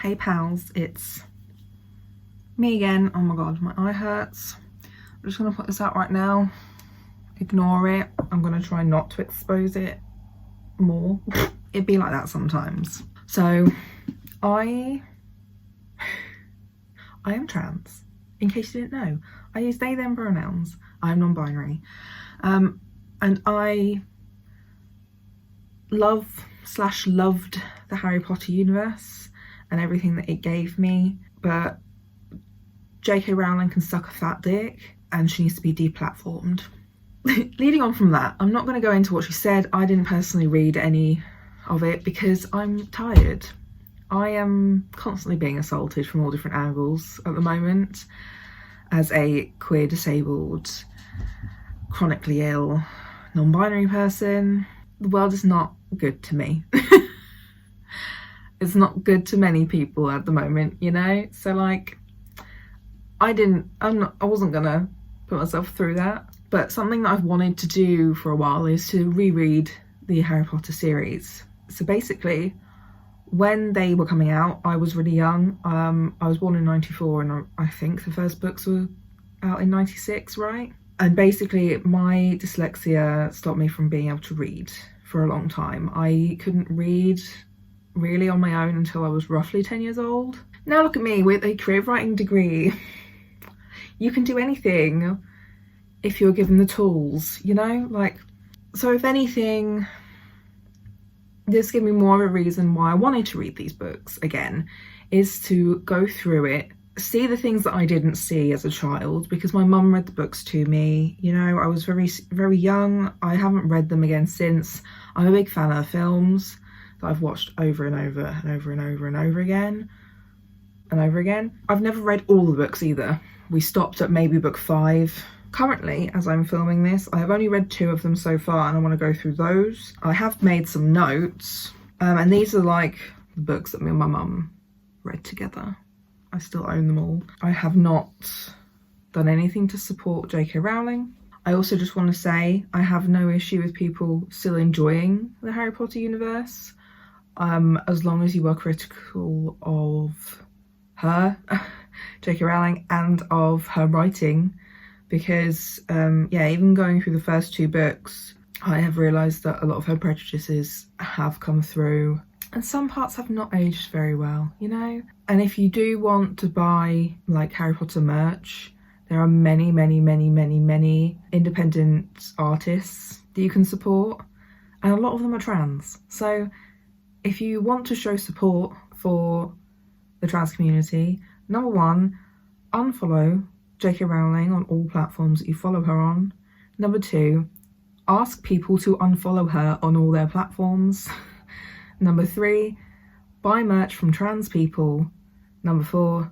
Hey pals, it's me again. Oh my god, my eye hurts. I'm just gonna put this out right now. Ignore it. I'm gonna try not to expose it more. It'd be like that sometimes. So I am trans, in case you didn't know. I use they them pronouns. I'm non-binary. And I loved the Harry Potter universe and everything that it gave me, but J.K. Rowling can suck a fat dick and she needs to be deplatformed. Leading on from that, I'm not going to go into what she said. I didn't personally read any of it because I'm tired. I am constantly being assaulted from all different angles at the moment as a queer, disabled, chronically ill, non-binary person. The world is not good to me. It's not good to many people at the moment, you know? So like, I wasn't gonna put myself through that. But something that I've wanted to do for a while is to reread the Harry Potter series. So basically, when they were coming out, I was really young. I was born in 94 and I think the first books were out in 96, right? And basically my dyslexia stopped me from being able to read for a long time. I couldn't read really on my own until I was roughly 10 years old. Now look at me with a creative writing degree. You can do anything if you're given the tools, you know? Like, so if anything, this gave me more of a reason why I wanted to read these books again, is to go through it, see the things that I didn't see as a child, because my mum read the books to me. You know, I was very, very young. I haven't read them again since. I'm a big fan of films that I've watched over and over and over and over and over again and over again. I've never read all the books either. We stopped at maybe book 5. Currently, as I'm filming this, I have only read 2 of them so far and I want to go through those. I have made some notes, and these are like the books that me and my mum read together. I still own them all. I have not done anything to support J.K. Rowling. I also just want to say I have no issue with people still enjoying the Harry Potter universe, as long as you are critical of her, J.K. Rowling, and of her writing. Because, yeah, even going through the first 2 books, I have realised that a lot of her prejudices have come through. And some parts have not aged very well, you know? And if you do want to buy, like, Harry Potter merch, there are many, many, many, many, many independent artists that you can support. And a lot of them are trans. So if you want to show support for the trans community, number 1, unfollow J.K. Rowling on all platforms that you follow her on. Number 2, ask people to unfollow her on all their platforms. Number 3, buy merch from trans people. Number 4,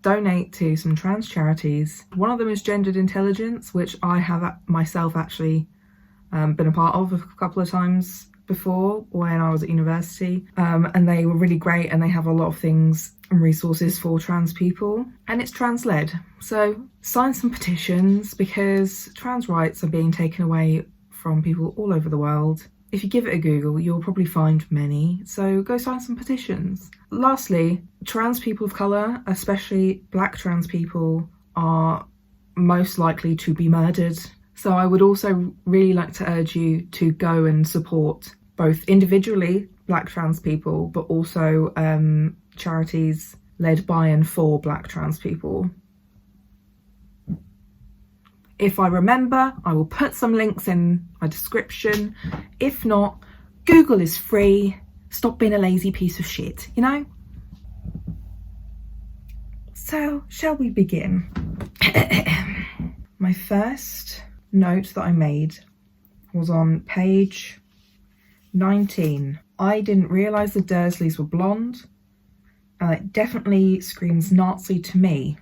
donate to some trans charities. One of them is Gendered Intelligence, which I have myself actually been a part of a couple of times before when I was at university, and they were really great, and they have a lot of things and resources for trans people, and it's trans-led. So sign some petitions, because trans rights are being taken away from people all over the world. If you give it a Google, you'll probably find many, so go sign some petitions. Lastly, trans people of colour, especially black trans people, are most likely to be murdered. So I would also really like to urge you to go and support both individually black trans people, but also charities led by and for black trans people. If I remember, I will put some links in my description. If not, Google is free. Stop being a lazy piece of shit, you know? So, shall we begin? My first note that I made was on page 19. I didn't realise the Dursleys were blonde, and it definitely screams Nazi to me.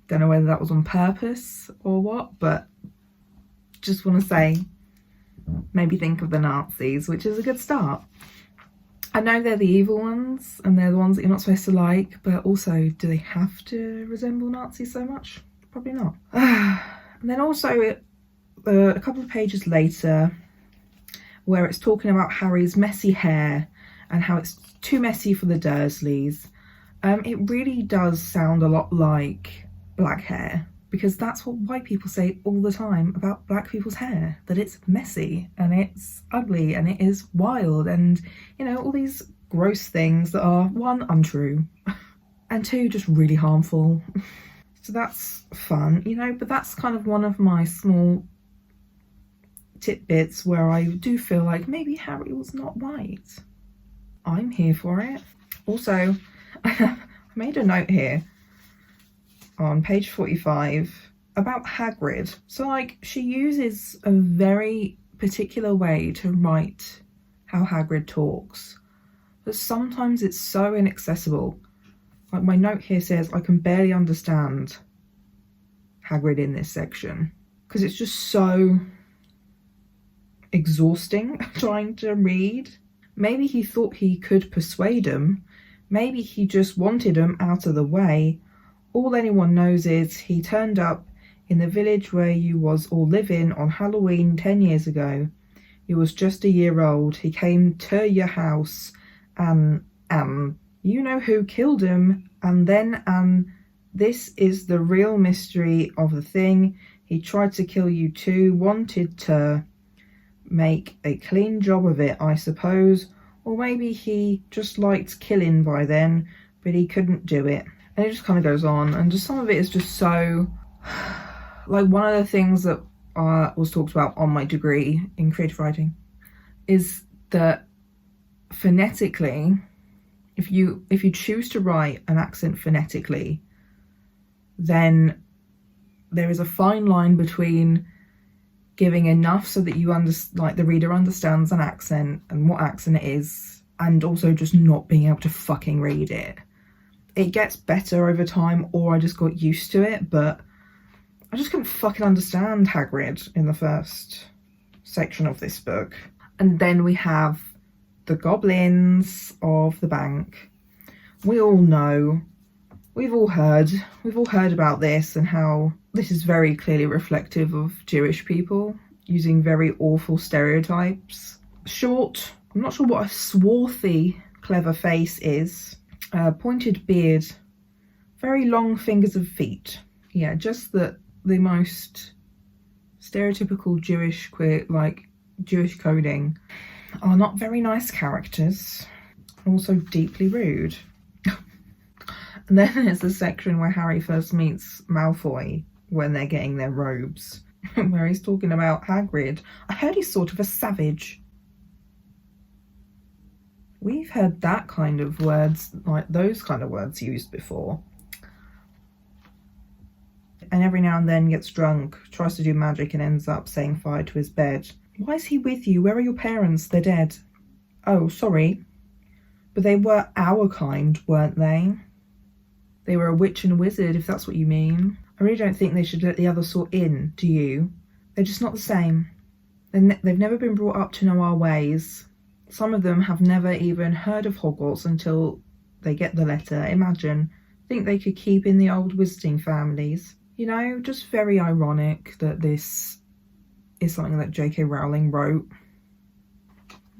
Don't know whether that was on purpose or what, but just want to say, maybe think of the Nazis, which is a good start. I know they're the evil ones, and they're the ones that you're not supposed to like, but also, do they have to resemble Nazis so much? Probably not. And then also, a couple of pages later, where it's talking about Harry's messy hair and how it's too messy for the Dursleys. It really does sound a lot like black hair, because that's what white people say all the time about black people's hair, that it's messy and it's ugly and it is wild and, you know, all these gross things that are, one, untrue, and two, just really harmful. So that's fun, you know, but that's kind of one of my small tidbits where I do feel like maybe Harry was not white. I'm here for it. Also, I made a note here on page 45 about Hagrid. So like, she uses a very particular way to write how Hagrid talks, but sometimes it's so inaccessible. Like, my note here says I can barely understand Hagrid in this section because it's just so exhausting trying to read. Maybe he thought he could persuade him. Maybe he just wanted him out of the way. All anyone knows is he turned up in the village where you was all living on Halloween 10 years ago. You was just a year old. He came to your house and you know who killed him, and then this is the real mystery of the thing. He tried to kill you too, wanted to make a clean job of it, I suppose. Or maybe he just liked killing by then, but he couldn't do it. And it just kind of goes on, and just some of it is just so... Like, one of the things that was talked about on my degree in creative writing is that phonetically, if you choose to write an accent phonetically, then there is a fine line between giving enough so that the reader understands an accent and what accent it is, and also just not being able to fucking read it. It gets better over time, or I just got used to it, but I just couldn't fucking understand Hagrid in the first section of this book. And then we have the goblins of the bank. We all know, we've all heard about this, and how this is very clearly reflective of Jewish people, using very awful stereotypes. Short, I'm not sure what a swarthy, clever face is. Pointed beard, very long fingers of feet. Yeah, just the most stereotypical Jewish Jewish coding. Are not very nice characters. Also deeply rude. And then there's the section where Harry first meets Malfoy when they're getting their robes, where he's talking about Hagrid. I heard he's sort of a savage. We've heard that kind of words, like those kind of words used before. And every now and then gets drunk, tries to do magic and ends up setting fire to his bed. Why is he with you? Where are your parents? They're dead. Oh, sorry. But they were our kind, weren't they? They were a witch and a wizard, if that's what you mean. I really don't think they should let the other sort in, do you? They're just not the same. They've never been brought up to know our ways. Some of them have never even heard of Hogwarts until they get the letter. Imagine. Think they could keep in the old wizarding families. You know, just very ironic that this is something that J.K. Rowling wrote.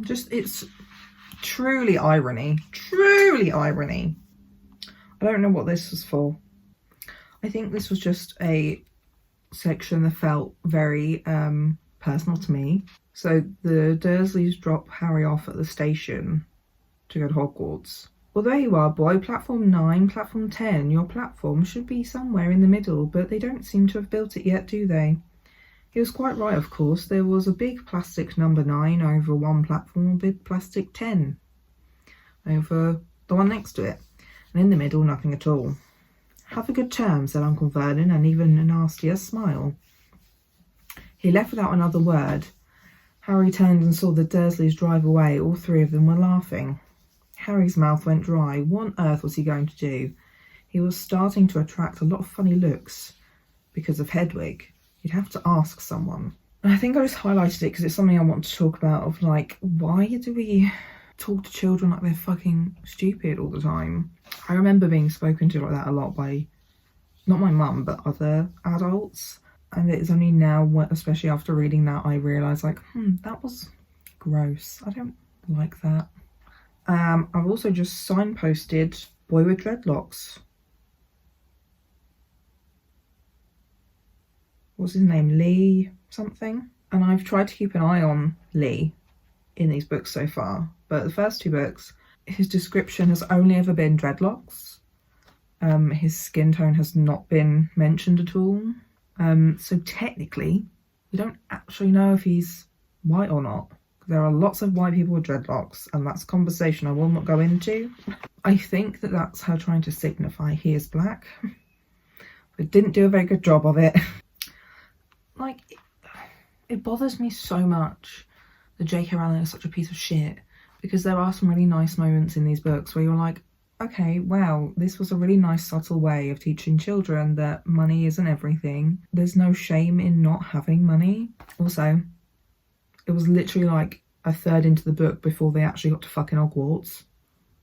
Just, it's truly irony. Truly irony. I don't know what this was for. I think this was just a section that felt very personal to me. So the Dursleys drop Harry off at the station to go to Hogwarts. Well, there you are, boy. Platform 9, platform 10. Your platform should be somewhere in the middle, but they don't seem to have built it yet, do they? He was quite right, of course. There was a big plastic number 9 over one platform, a big plastic 10 over the one next to it. And in the middle, nothing at all. Have a good term, said Uncle Vernon, and even a nastier smile. He left without another word. Harry turned and saw the Dursleys drive away. All three of them were laughing. Harry's mouth went dry. What on earth was he going to do? He was starting to attract a lot of funny looks because of Hedwig. He'd have to ask someone. And I think I just highlighted it because it's something I want to talk about, of like, why do we talk to children like they're fucking stupid all the time? I remember being spoken to like that a lot by, not my mum, but other adults. And it's only now, especially after reading that, I realise like, that was gross. I don't like that. I've also just signposted Boy with Dreadlocks. What's his name? Lee something? And I've tried to keep an eye on Lee in these books so far, but the first 2 books, his description has only ever been dreadlocks. His skin tone has not been mentioned at all. So technically, we don't actually know if he's white or not. There are lots of white people with dreadlocks, and that's a conversation I will not go into. I think that that's her trying to signify he is black, but didn't do a very good job of it. Like, it bothers me so much that J.K. Rowling is such a piece of shit, because there are some really nice moments in these books where you're like, okay, wow, this was a really nice subtle way of teaching children that money isn't everything. There's no shame in not having money. Also, it was literally like a third into the book before they actually got to fucking Hogwarts.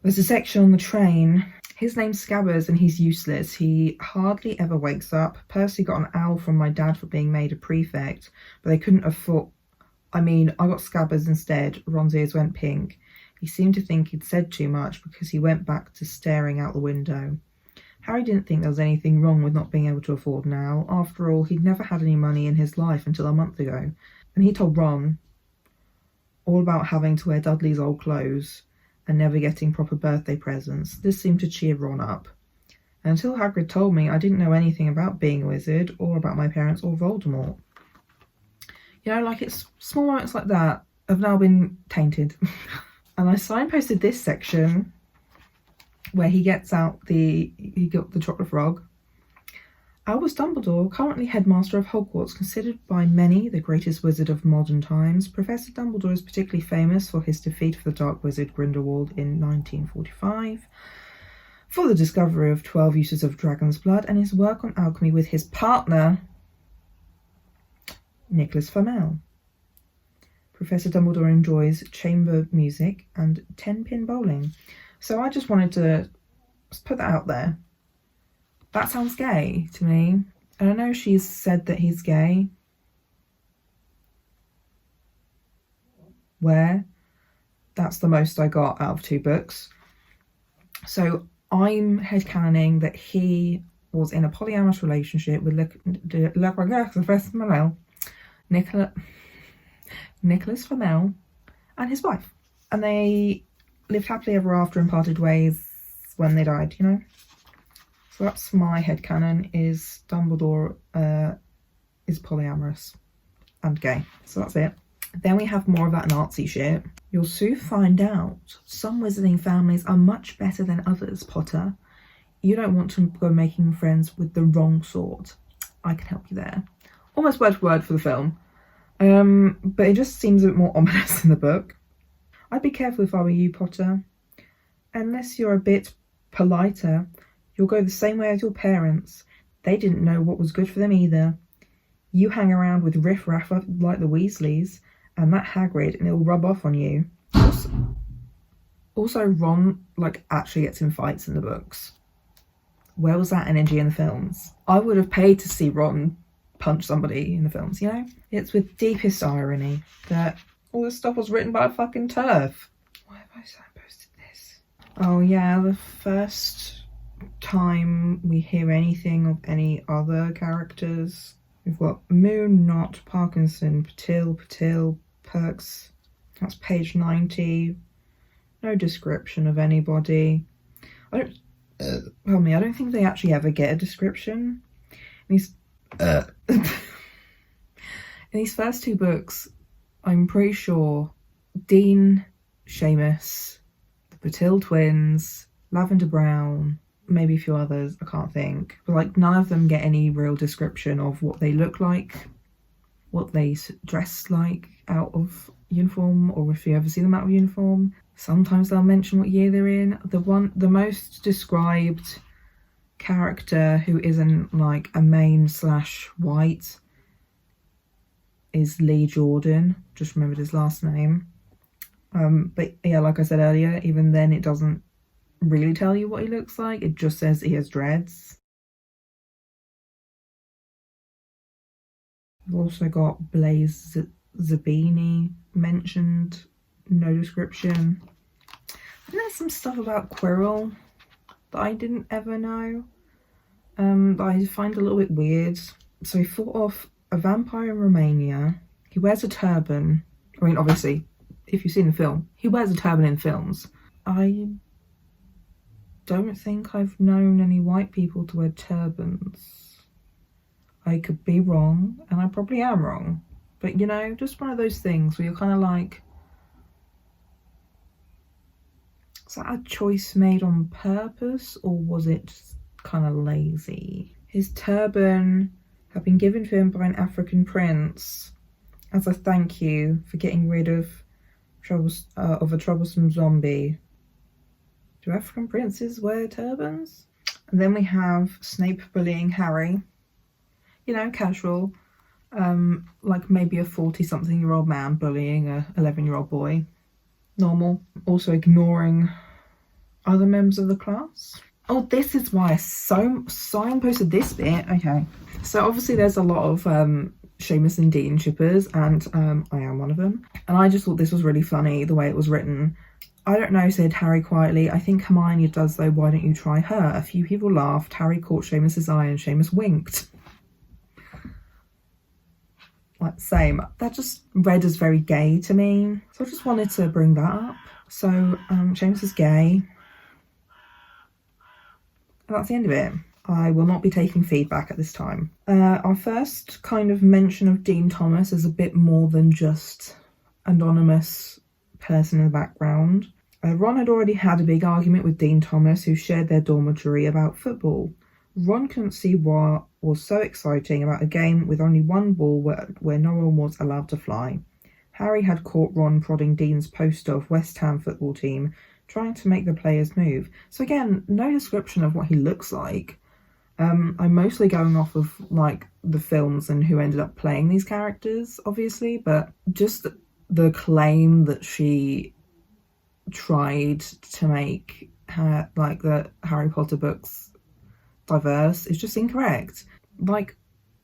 There's a section on the train. His name's Scabbers and he's useless. He hardly ever wakes up. Percy got an owl from my dad for being made a prefect, but they couldn't afford... I got Scabbers instead. Ron's ears went pink. He seemed to think he'd said too much because he went back to staring out the window. Harry didn't think there was anything wrong with not being able to afford an owl. After all, he'd never had any money in his life until a month ago. And he told Ron all about having to wear Dudley's old clothes and never getting proper birthday presents. This seemed to cheer Ron up. And until Hagrid told me, I didn't know anything about being a wizard or about my parents or Voldemort. You know, like, it's small moments like that have now been tainted. And I signposted this section where he got the chocolate frog. Albus Dumbledore, currently headmaster of Hogwarts, considered by many the greatest wizard of modern times. Professor Dumbledore is particularly famous for his defeat of the Dark Wizard Grindelwald in 1945, for the discovery of 12 uses of dragon's blood, and his work on alchemy with his partner, Nicholas Flamel. Professor Dumbledore enjoys chamber music and 10-pin bowling. So I just wanted to put that out there. That sounds gay to me. And I know she's said that he's gay. Where? That's the most I got out of 2 books. So I'm headcanoning that he was in a polyamorous relationship with Nicholas Flamel and his wife. And they lived happily ever after and parted ways when they died, you know? So that's my headcanon, is Dumbledore is polyamorous and gay. So that's it. Then we have more of that Nazi shit. You'll soon find out some wizarding families are much better than others, Potter. You don't want to go making friends with the wrong sort. I can help you there. Almost word for word for the film. But it just seems a bit more ominous in the book. I'd be careful if I were you, Potter. Unless you're a bit politer, you'll go the same way as your parents. They didn't know what was good for them either. You hang around with riff-raff like the Weasleys and that Hagrid, and it'll rub off on you. Also, Ron, actually gets in fights in the books. Where was that energy in the films? I would have paid to see Ron punch somebody in the films, you know? It's with deepest irony that all this stuff was written by a fucking TERF. Why have I signposted this? Oh yeah, the first time we hear anything of any other characters, we've got Moon, Knot, Parkinson, Patil, Perks. That's page 90. No description of anybody. I don't think they actually ever get a description. In these first 2 books, I'm pretty sure Dean, Seamus, the Patil twins, Lavender Brown, maybe a few others, I can't think. But none of them get any real description of what they look like, what they dress like out of uniform, or if you ever see them out of uniform. Sometimes they'll mention what year they're in. The most described character who isn't a main/white is Lee Jordan. Just remembered his last name. But yeah, like I said earlier, even then it doesn't really tell you what he looks like. It just says he has dreads. We've also got Blaise Zabini mentioned. No description. And there's some stuff about Quirrell that I didn't ever know, that I find a little bit weird. So he fought off a vampire in Romania. He wears a turban. I mean, obviously, if you've seen the film, he wears a turban in films. I don't think I've known any white people to wear turbans. I could be wrong, and I probably am wrong. But, you know, just one of those things where you're kind of like, is that a choice made on purpose, or was it just kind of lazy? His turban had been given to him by an African prince as a thank you for getting rid of a troublesome zombie. Do African princes wear turbans? And then we have Snape bullying Harry. You know, casual. Like maybe a 40-something-year-old man bullying a 11-year-old boy. Normal. Also ignoring other members of the class. Oh, this is why I signposted this bit. Okay, so obviously there's a lot of Seamus and Dean shippers, and I am one of them. And I just thought this was really funny, the way it was written. I don't know, said Harry quietly. I think Hermione does though, why don't you try her? A few people laughed. Harry caught Seamus's eye and Seamus winked. Like, same. That just read as very gay to me. So I just wanted to bring that up. So, Seamus is gay. And that's the end of it. I will not be taking feedback at this time. Our first kind of mention of Dean Thomas is a bit more than just anonymous person in the background. Ron had already had a big argument with Dean Thomas, who shared their dormitory, about football. Ron couldn't see what was so exciting about a game with only one ball where no one was allowed to fly. Harry had caught Ron prodding Dean's poster of West Ham football team, trying to make the players move. So again, no description of what he looks like. I'm mostly going off of like the films and who ended up playing these characters, obviously, but just the claim that she tried to make her, like, the Harry Potter books diverse is just incorrect. Like,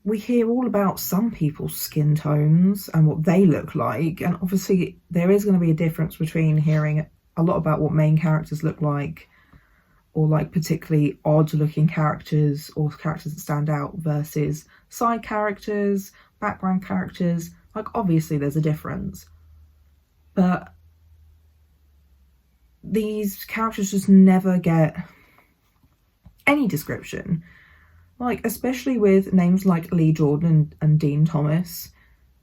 we hear all about some people's skin tones and what they look like, and obviously there is going to be a difference between hearing a lot about what main characters look like, or like particularly odd looking characters or characters that stand out, versus side characters, background characters. Like, obviously there's a difference, but these characters just never get any description. Like, especially with names like Lee Jordan and Dean Thomas,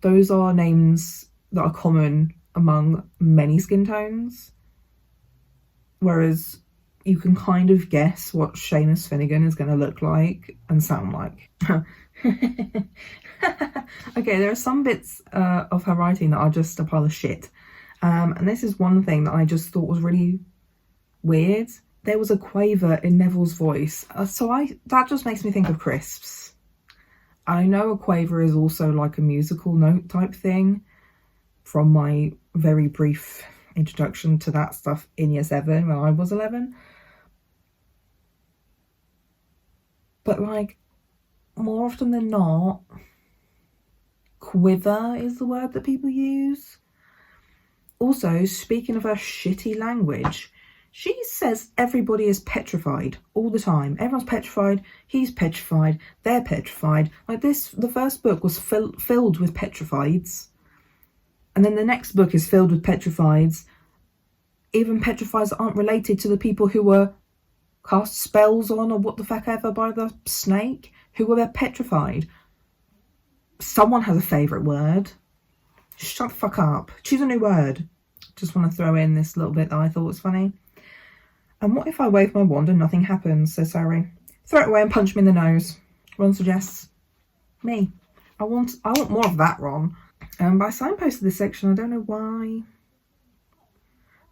those are names that are common among many skin tones, whereas you can kind of guess what Seamus Finnegan is going to look like and sound like. Okay, there are some bits of her writing that are just a pile of shit. And this is one thing that I just thought was really weird. There was a quaver in Neville's voice. That just makes me think of Crisps. I know a quaver is also like a musical note type thing from my very brief introduction to that stuff in year 7 when I was 11. But like, more often than not, quiver is the word that people use. Also, speaking of her shitty language, she says everybody is petrified all the time. Everyone's petrified, he's petrified, they're petrified. Like this, the first book was filled with petrifieds. And then the next book is filled with petrifieds. Even petrifieds that aren't related to the people who were cast spells on or what the fuck ever by the snake, who were petrified. Someone has a favourite word. Shut the fuck up. Choose a new word. Just want to throw in this little bit that I thought was funny. And what if I wave my wand and nothing happens, says Harry. Throw it away and punch me in the nose. Ron suggests. Me. I want more of that, Ron. But I signposted this section. I don't know why.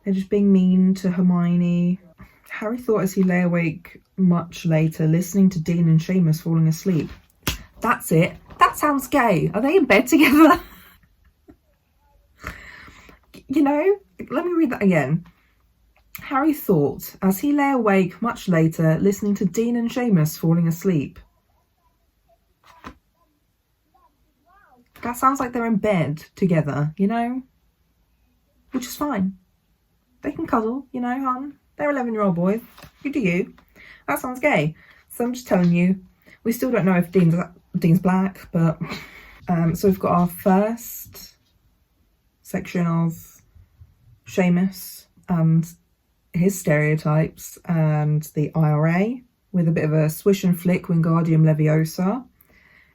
They're just being mean to Hermione. Harry thought as he lay awake much later, listening to Dean and Seamus falling asleep. That's it. That sounds gay. Are they in bed together? You know, let me read that again. Harry thought as he lay awake much later, listening to Dean and Seamus falling asleep. That sounds like they're in bed together, you know? Which is fine. They can cuddle, you know, hon. They're 11-year-old boys. You do you. That sounds gay. So I'm just telling you. We still don't know if Dean's black, but... so we've got our first section of Seamus and his stereotypes and the IRA with a bit of a swish and flick Wingardium Leviosa.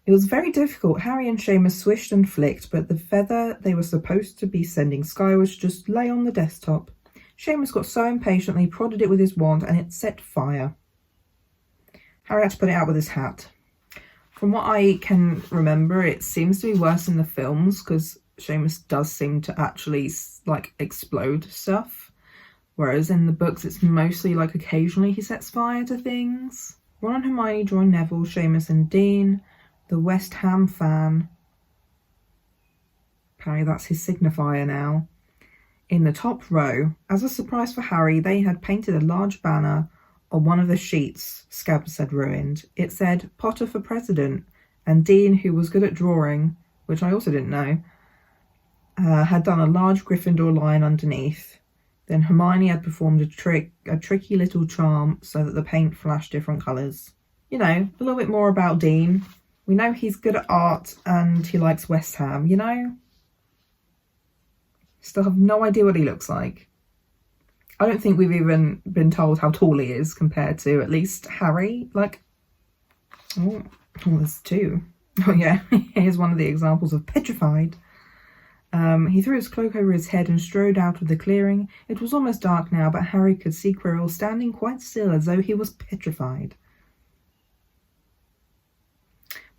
It was very difficult. Harry and Seamus swished and flicked, but the feather they were supposed to be sending skywards just lay on the desktop. Seamus got so impatient he prodded it with his wand and it set fire. Harry had to put it out with his hat. From what I can remember, it seems to be worse in the films because Seamus does seem to actually, like, explode stuff. Whereas in the books, it's mostly, like, occasionally he sets fire to things. Ron and Hermione join Neville, Seamus and Dean. The West Ham fan. Apparently that's his signifier now. In the top row, as a surprise for Harry, they had painted a large banner on one of the sheets Scabbers had ruined. It said, Potter for President, and Dean, who was good at drawing, which I also didn't know, had done a large Gryffindor line underneath. Then Hermione had performed a tricky little charm so that the paint flashed different colours. You know, a little bit more about Dean. We know he's good at art and he likes West Ham, you know? Still have no idea what he looks like. I don't think we've even been told how tall he is compared to at least Harry. Like, oh there's two. Oh yeah, here's one of the examples of petrified. He threw his cloak over his head and strode out of the clearing. It was almost dark now, but Harry could see Quirrell standing quite still as though he was petrified.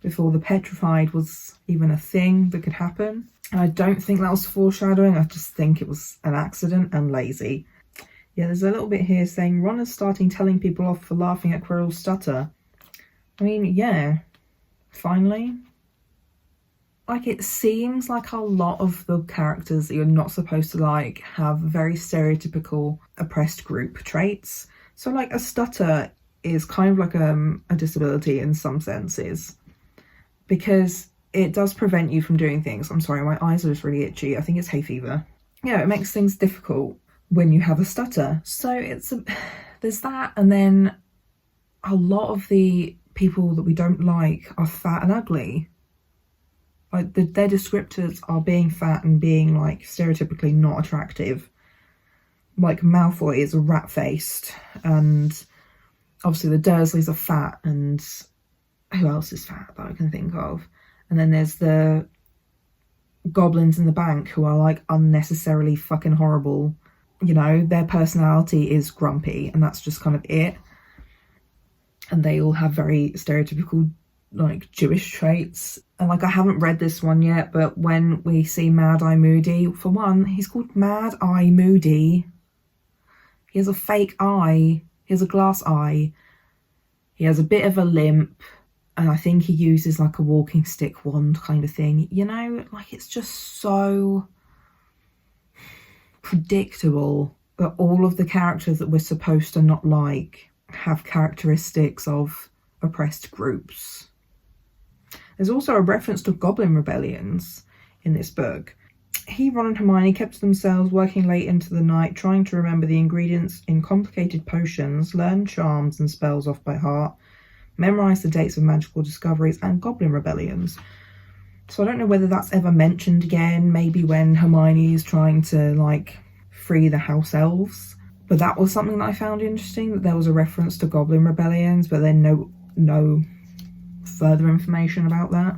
Before the petrified was even a thing that could happen. And I don't think that was foreshadowing, I just think it was an accident and lazy. Yeah, there's a little bit here saying Ron is starting telling people off for laughing at Quirrell's stutter. I mean, yeah, finally. Like, it seems like a lot of the characters that you're not supposed to like have very stereotypical oppressed group traits. So, like, a stutter is kind of like a disability in some senses. Because it does prevent you from doing things. I'm sorry, my eyes are just really itchy. I think it's hay fever. Yeah, it makes things difficult when you have a stutter. So there's that, and then a lot of the people that we don't like are fat and ugly. Like, their descriptors are being fat and being, like, stereotypically not attractive. Like, Malfoy is rat-faced, and obviously the Dursleys are fat, and who else is fat that I can think of? And then there's the goblins in the bank who are, like, unnecessarily fucking horrible. You know, their personality is grumpy, and that's just kind of it. And they all have very stereotypical, like, Jewish traits. And, like, I haven't read this one yet, but when we see Mad Eye Moody, for one, he's called Mad Eye Moody. He has a fake eye. He has a glass eye. He has a bit of a limp. And I think he uses, like, a walking stick wand kind of thing. You know, like, it's just so predictable that all of the characters that we're supposed to not like have characteristics of oppressed groups. There's also a reference to goblin rebellions in this book. Ron and Hermione kept to themselves, working late into the night, trying to remember the ingredients in complicated potions, learn charms and spells off by heart, memorise the dates of magical discoveries and goblin rebellions. So I don't know whether that's ever mentioned again, maybe when Hermione is trying to, like, free the house elves. But that was something that I found interesting, that there was a reference to goblin rebellions, but then no further information about that.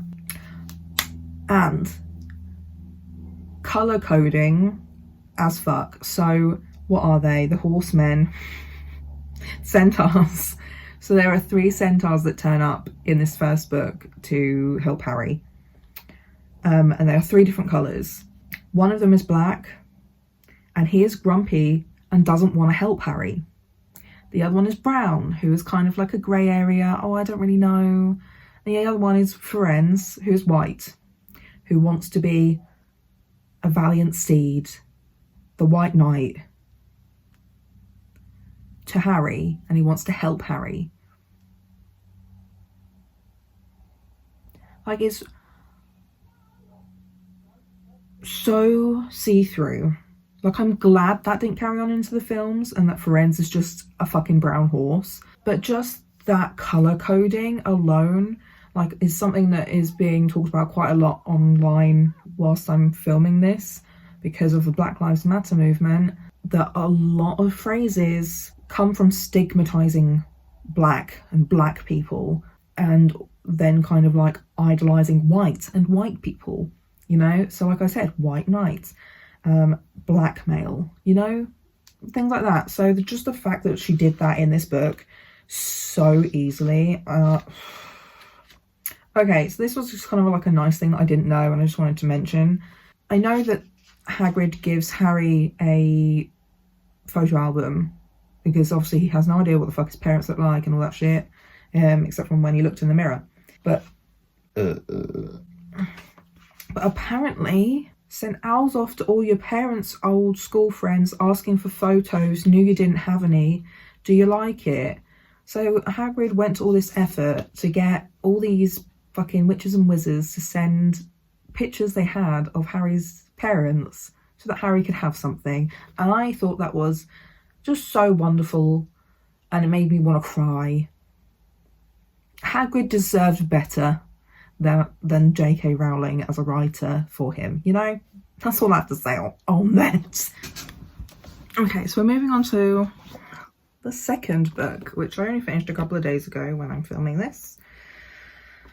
And colour coding as fuck. So what are they? The horsemen. Centaurs. So there are 3 centaurs that turn up in this first book to help Harry. And there are 3 different colours. One of them is black, and he is grumpy and doesn't want to help Harry. The other one is brown, who is kind of like a grey area. Oh, I don't really know. The other one is Firenze, who is white, who wants to be a valiant steed, the White Knight, to Harry, and he wants to help Harry. Like, it's so see-through Like, I'm glad that didn't carry on into the films and that Firenze is just a fucking brown horse. But just that colour coding alone, like, is something that is being talked about quite a lot online whilst I'm filming this because of the Black Lives Matter movement, that a lot of phrases come from stigmatising black and black people and then kind of like idolising white and white people, you know? So like I said, white knight, blackmail, you know? Things like that. So just the fact that she did that in this book so easily. Okay, so this was just kind of like a nice thing that I didn't know and I just wanted to mention. I know that Hagrid gives Harry a photo album because obviously he has no idea what the fuck his parents look like and all that shit, except from when he looked in the mirror. But apparently sent owls off to all your parents' old school friends asking for photos, knew you didn't have any. Do you like it? So Hagrid went to all this effort to get all these fucking witches and wizards to send pictures they had of Harry's parents so that Harry could have something. And I thought that was just so wonderful and it made me want to cry. Hagrid deserved better than J.K. Rowling as a writer for him, you know? That's all I have to say on that. Okay, so we're moving on to the second book, which I only finished a couple of days ago when I'm filming this.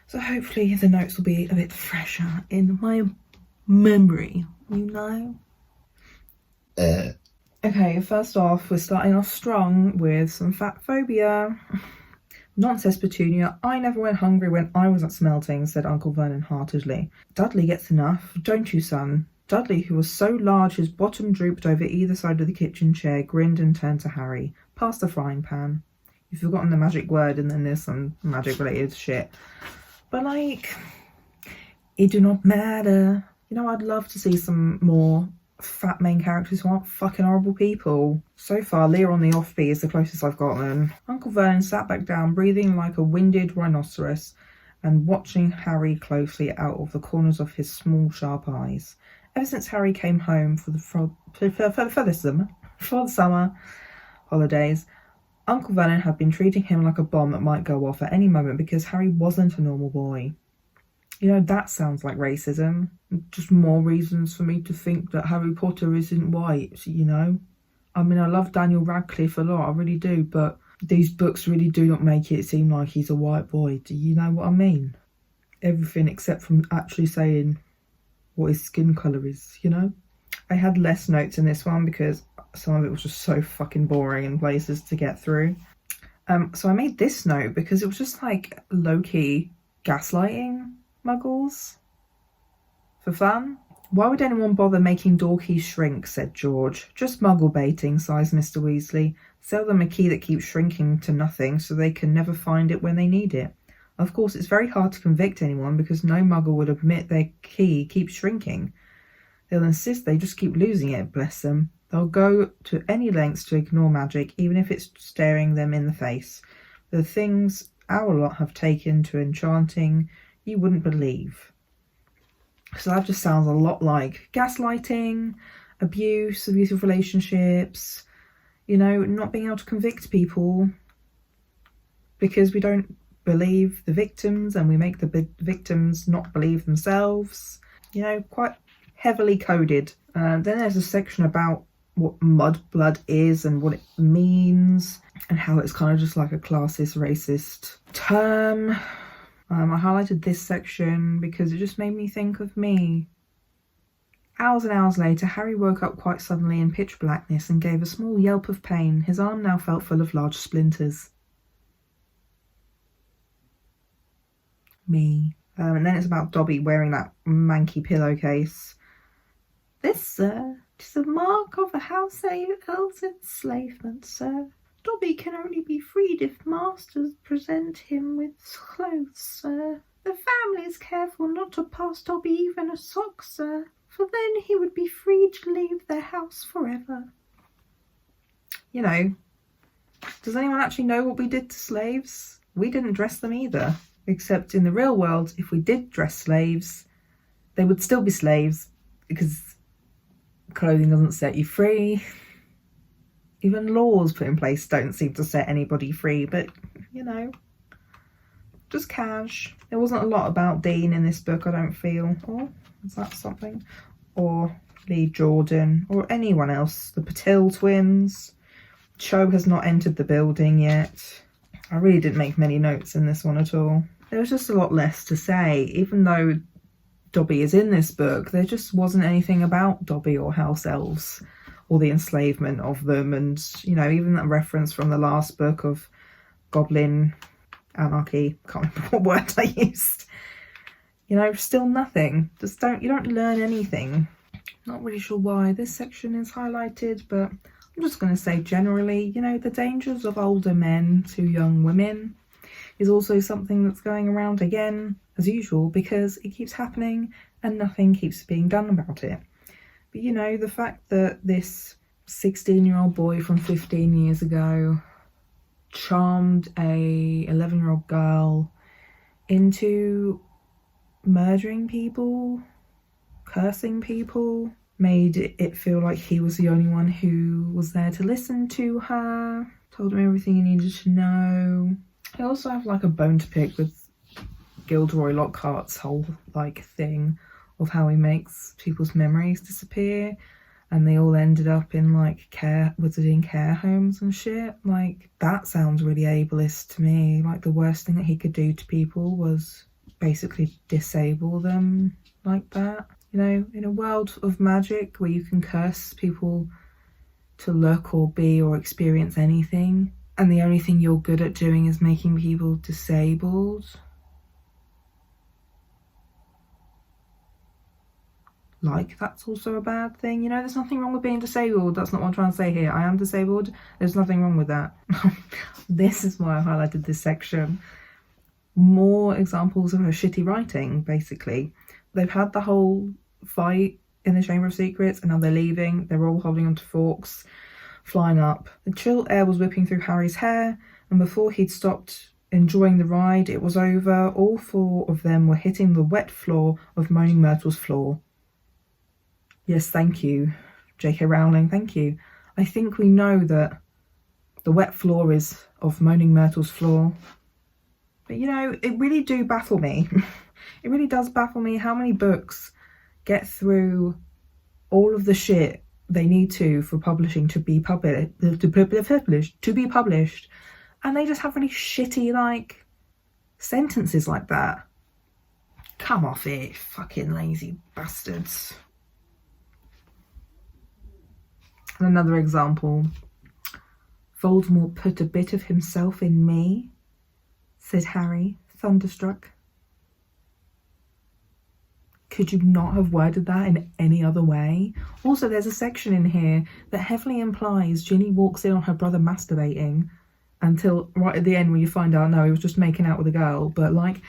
So hopefully the notes will be a bit fresher in my memory, you know? Okay, first off, we're starting off strong with some fat phobia. Nonsense, Petunia. I never went hungry when I was at Smelting, said Uncle Vernon heartedly. Dudley gets enough, don't you, son? Dudley, who was so large his bottom drooped over either side of the kitchen chair, grinned and turned to Harry. Pass the frying pan. You've forgotten the magic word and then there's some magic-related shit. But, like, it do not matter. You know, I'd love to see some more fat main characters who aren't fucking horrible people. So far, Lear on the offbeat is the closest I've gotten. Uncle Vernon sat back down, breathing like a winded rhinoceros and watching Harry closely out of the corners of his small, sharp eyes. Ever since Harry came home for the summer holidays, Uncle Vernon had been treating him like a bomb that might go off at any moment because Harry wasn't a normal boy. You know, that sounds like racism. Just more reasons for me to think that Harry Potter isn't white, you know? I mean, I love Daniel Radcliffe a lot, I really do, but these books really do not make it seem like he's a white boy. Do you know what I mean? Everything except from actually saying what his skin colour is, you know? I had less notes in this one because some of it was just so fucking boring in places to get through. So I made this note because it was just like low-key gaslighting muggles for fun. Why would anyone bother making door keys shrink, said George. Just muggle baiting, sighs Mr. Weasley. Sell them a key that keeps shrinking to nothing so they can never find it when they need it. Of course, it's very hard to convict anyone because no muggle would admit their key keeps shrinking. They'll insist they just keep losing it, bless them. They'll go to any lengths to ignore magic, even if it's staring them in the face. The things our lot have taken to enchanting, you wouldn't believe. So that just sounds a lot like gaslighting, abuse, abusive relationships, you know, not being able to convict people because we don't believe the victims and we make the victims not believe themselves. You know, quite heavily coded. Then there's a section about what mudblood is and what it means and how it's kind of just like a classist, racist term. I highlighted this section because it just made me think of me. Hours and hours later, Harry woke up quite suddenly in pitch blackness and gave a small yelp of pain. His arm now felt full of large splinters. Me. And then it's about Dobby wearing that manky pillowcase. This, sir, is a mark of a house elf's enslavement, sir. Dobby can only be freed if masters present him with clothes, sir. The family is careful not to pass Dobby even a sock, sir, for then he would be free to leave their house forever. You know, does anyone actually know what we did to slaves? We didn't dress them either, except in the real world, if we did dress slaves, they would still be slaves because clothing doesn't set you free. Even laws put in place don't seem to set anybody free, but, you know, just cash. There wasn't a lot about Dean in this book, I don't feel. Or is that something? Or Lee Jordan, or anyone else. The Patil twins. Cho has not entered the building yet. I really didn't make many notes in this one at all. There was just a lot less to say. Even though Dobby is in this book, there just wasn't anything about Dobby or house elves or the enslavement of them. And, you know, even that reference from the last book of goblin anarchy, can't remember what word I used. You know, still nothing. You don't learn anything. Not really sure why this section is highlighted, but I'm just going to say generally, you know, the dangers of older men to young women is also something that's going around again, as usual, because it keeps happening and nothing keeps being done about it. But, you know, the fact that this 16-year-old boy from 15 years ago charmed a 11-year-old girl into murdering people, cursing people, made it feel like he was the only one who was there to listen to her, told him everything he needed to know. I also have like a bone to pick with Gilderoy Lockhart's whole like thing of how he makes people's memories disappear and they all ended up in like wizarding care homes and shit. Like, that sounds really ableist to me. Like, the worst thing that he could do to people was basically disable them like that. You know, in a world of magic where you can curse people to look or be or experience anything, and the only thing you're good at doing is making people disabled. Like, that's also a bad thing. You know, there's nothing wrong with being disabled. That's not what I'm trying to say here. I am disabled. There's nothing wrong with that. This is why I highlighted this section. More examples of her shitty writing, basically. They've had the whole fight in the Chamber of Secrets and now they're leaving. They're all holding onto forks, flying up. The chill air was whipping through Harry's hair, and before he'd stopped enjoying the ride, it was over. All four of them were hitting the wet floor of Moaning Myrtle's floor. Yes, thank you, J.K. Rowling, thank you. I think we know that the wet floor is of Moaning Myrtle's floor. But, you know, it really do baffle me. It really does baffle me how many books get through all of the shit they need to for publishing to be published, and they just have really shitty, like, sentences like that. Come off it, fucking lazy bastards. And another example. Voldemort put a bit of himself in me, said Harry, thunderstruck. Could you not have worded that in any other way? Also, there's a section in here that heavily implies Ginny walks in on her brother masturbating until right at the end when you find out, no, he was just making out with a girl. But, like,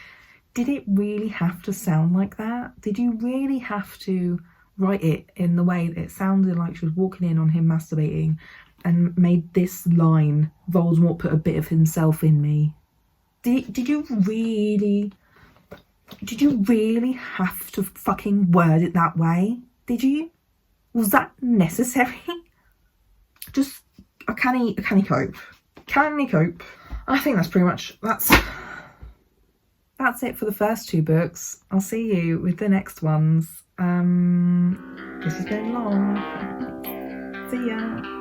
did it really have to sound like that? Did you really have to write it in the way that it sounded like she was walking in on him masturbating and made this line, Voldemort put a bit of himself in me? Did you really have to fucking word it that way? Did you? Was that necessary? Just can he cope? Can he cope? I think that's pretty much that's it for the first two books. I'll see you with the next ones. This has been long. See ya.